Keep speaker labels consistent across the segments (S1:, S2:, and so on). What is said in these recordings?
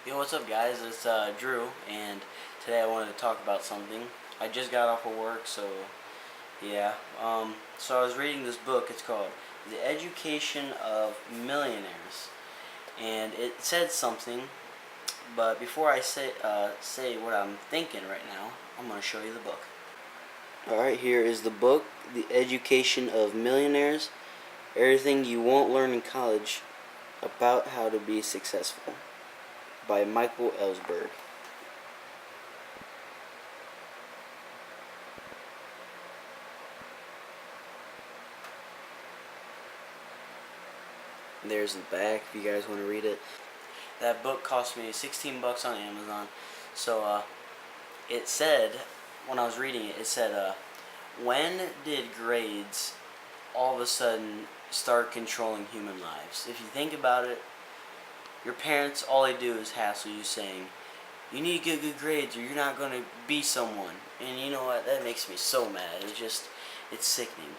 S1: Yo, what's up, guys? It's Drew, and today I wanted to talk about something. I just got off of work, so yeah. So I was reading this book. It's called The Education of Millionaires, and it said something. But before I say what I'm thinking right now, I'm gonna show you the book. All right, here is the book, The Education of Millionaires: Everything You Won't Learn in College About How to Be Successful, by Michael Ellsberg. There's the back if you guys want to read it. That book cost me 16 bucks on Amazon. So it said, when I was reading it, it said, when did grades all of a sudden start controlling human lives? If you think about it, your parents, all they do is hassle you saying, you need to get good grades or you're not going to be someone. And you know what? That makes me so mad. It's sickening.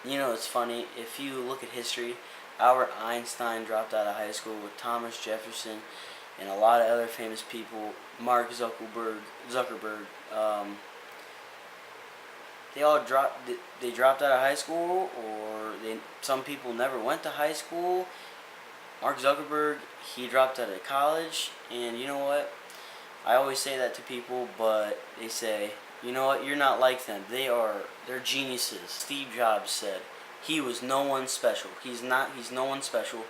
S1: You know, it's funny. If you look at history, Albert Einstein dropped out of high school with Thomas Jefferson and a lot of other famous people. Mark Zuckerberg. They all dropped. They dropped out of high school, or some people never went to high school. Mark Zuckerberg, he dropped out of college, and you know what? I always say that to people, but they say, you know what, you're not like them. They're geniuses. Steve Jobs said he was no one special. He's no one special.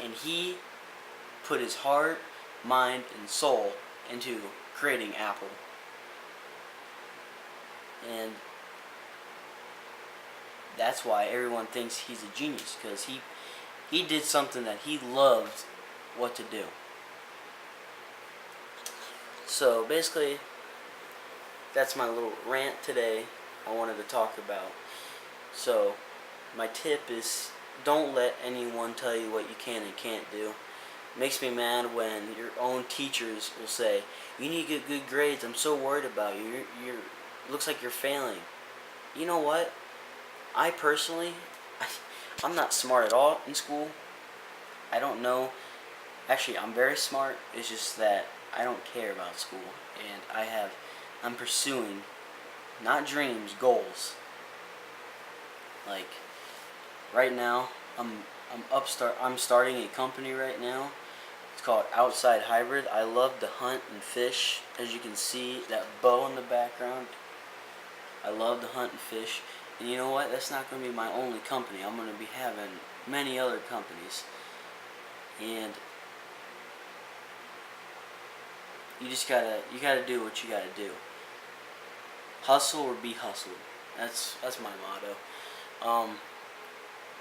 S1: And he put his heart, mind, and soul into creating Apple. And that's why everyone thinks he's a genius, because he did something that he loved what to do. So basically, that's my little rant today I wanted to talk about. So, my tip is, don't let anyone tell you what you can and can't do. It makes me mad when your own teachers will say, you need to get good grades, I'm so worried about you, you're looks like you're failing. You know what? I personally, I'm not smart at all in school. I don't know. Actually, I'm very smart. It's just that I don't care about school. And I'm pursuing, not dreams, goals. Like, right now, I'm starting a company right now. It's called Outside Hybrid. I love to hunt and fish. As you can see, that bow in the background. I love to hunt and fish. And you know what? That's not going to be my only company. I'm going to be having many other companies. And you gotta do what you gotta do. Hustle or be hustled. That's my motto.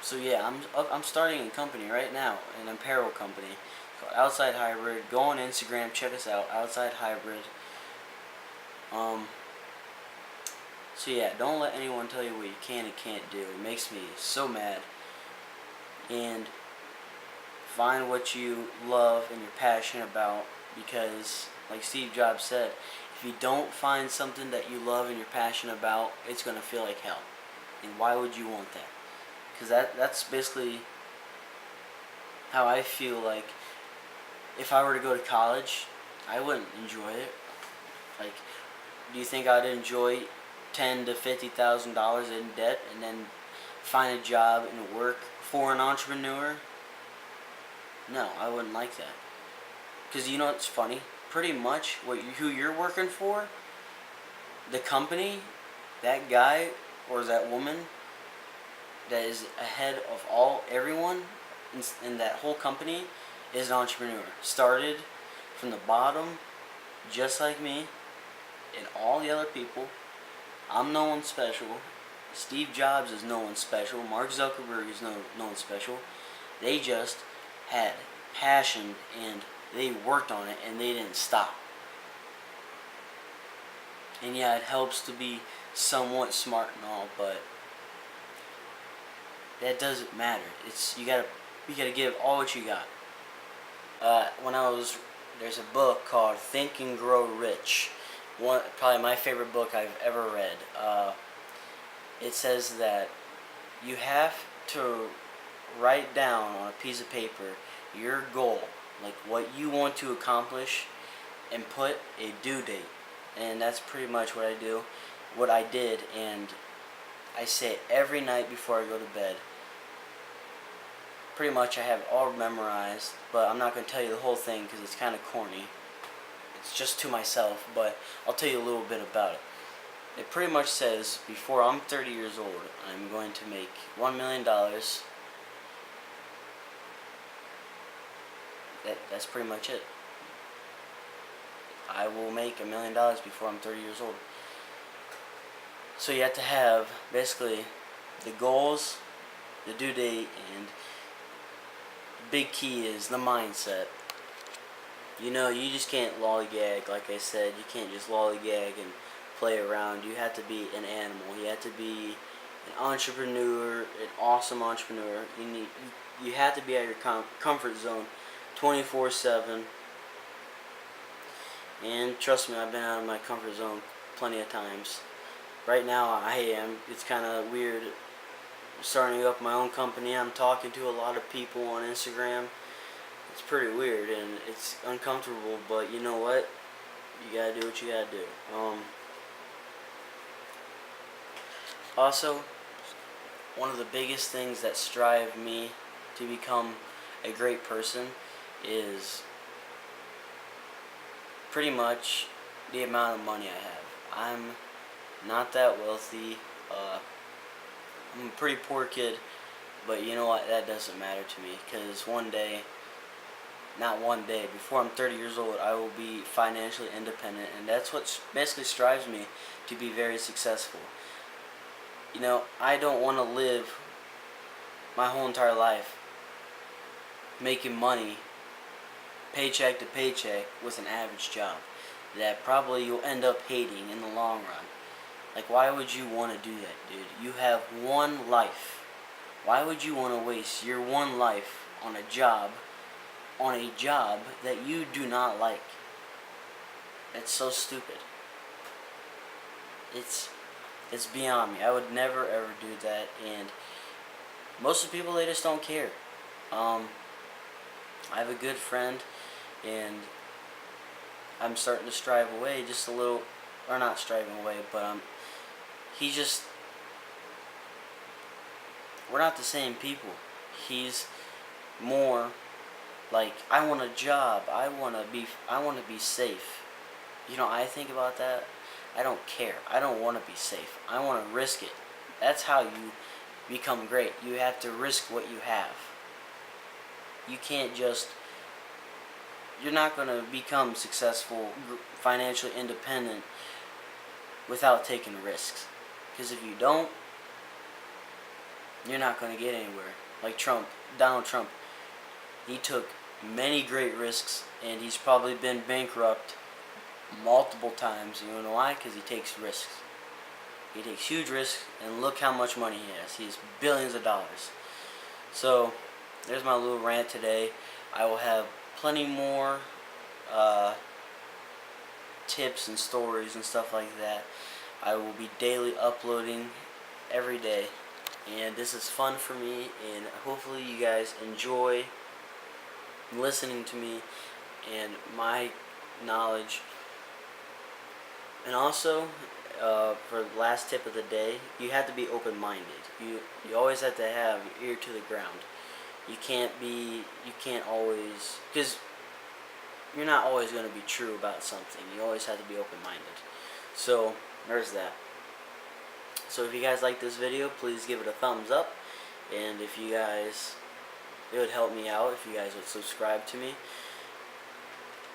S1: So yeah, I'm starting a company right now, an apparel company called Outside Hybrid. Go on Instagram, check us out, Outside Hybrid. So yeah, don't let anyone tell you what you can and can't do. It makes me so mad. And find what you love and you're passionate about, because, like Steve Jobs said, if you don't find something that you love and you're passionate about, it's going to feel like hell. And why would you want that? Because that's basically how I feel. Like, if I were to go to college, I wouldn't enjoy it. Like, do you think I'd enjoy $10,000 to $50,000 in debt and then find a job and work for an entrepreneur? No, I wouldn't like that. Because you know what's funny? Pretty much who you're working for, the company, that guy or that woman that is ahead of everyone in that whole company is an entrepreneur. Started from the bottom, just like me and all the other people. I'm no one special. Steve Jobs is no one special. Mark Zuckerberg is no one special. They just had passion and they worked on it and they didn't stop. And yeah, it helps to be somewhat smart and all, but that doesn't matter. You gotta give all what you got. There's a book called Think and Grow Rich. Probably my favorite book I've ever read. It says that you have to write down on a piece of paper your goal, like what you want to accomplish, and put a due date. And that's pretty much what I do, what I did, and I say it every night before I go to bed. Pretty much I have it all memorized, but I'm not going to tell you the whole thing because it's kind of corny. It's just to myself, but I'll tell you a little bit about it. It pretty much says, before I'm 30 years old, I'm going to make $1 million. That's pretty much it. I will make $1 million before I'm 30 years old. So you have to have, basically, the goals, the due date, and the big key is the mindset. You know, you just can't lollygag, like I said. You can't just lollygag and play around. You have to be an animal. You have to be an entrepreneur, an awesome entrepreneur. You have to be at your comfort zone 24/7. And trust me, I've been out of my comfort zone plenty of times. Right now I am. It's kind of weird starting up my own company. I'm talking to a lot of people on Instagram. It's pretty weird and it's uncomfortable, but you know what? You gotta do what you gotta do. Also, one of the biggest things that strive me to become a great person is pretty much the amount of money I have. I'm not that wealthy. I'm a pretty poor kid, but you know what? That doesn't matter to me, because one day, not one day, before I'm 30 years old, I will be financially independent, and that's what basically strives me to be very successful. You know, I don't want to live my whole entire life making money paycheck to paycheck with an average job that probably you'll end up hating in the long run. Like, why would you want to do that, dude? You have one life. Why would you want to waste your one life on a job that you do not like? It's so stupid. It's beyond me. I would never ever do that, and most of the people, they just don't care. I have a good friend, and I'm starting to strive away just a little, or not striving away, but he just, we're not the same people. He's more like, I want a job, I want to be safe. You know, I think about that. I don't care. I don't want to be safe. I want to risk it. That's how you become great. You have to risk what you have. You can't just, you're not going to become successful, financially independent without taking risks. Because if you don't, you're not going to get anywhere. Like Donald Trump, he took many great risks, and he's probably been bankrupt multiple times. You know why? Because he takes risks. He takes huge risks, and look how much money he has. He has billions of dollars. So, there's my little rant today. I will have plenty more tips and stories and stuff like that. I will be daily uploading every day, and this is fun for me, and hopefully you guys enjoy listening to me and my knowledge. And also, for the last tip of the day, you have to be open-minded. You always have to have your ear to the ground. You can't always, because you're not always going to be true about something. You always have to be open-minded. So, there's that. So if you guys like this video, please give it a thumbs up. And if you guys, it would help me out if you guys would subscribe to me.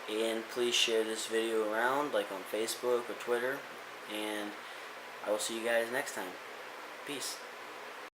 S1: And please share this video around, like on Facebook or Twitter. And I will see you guys next time. Peace.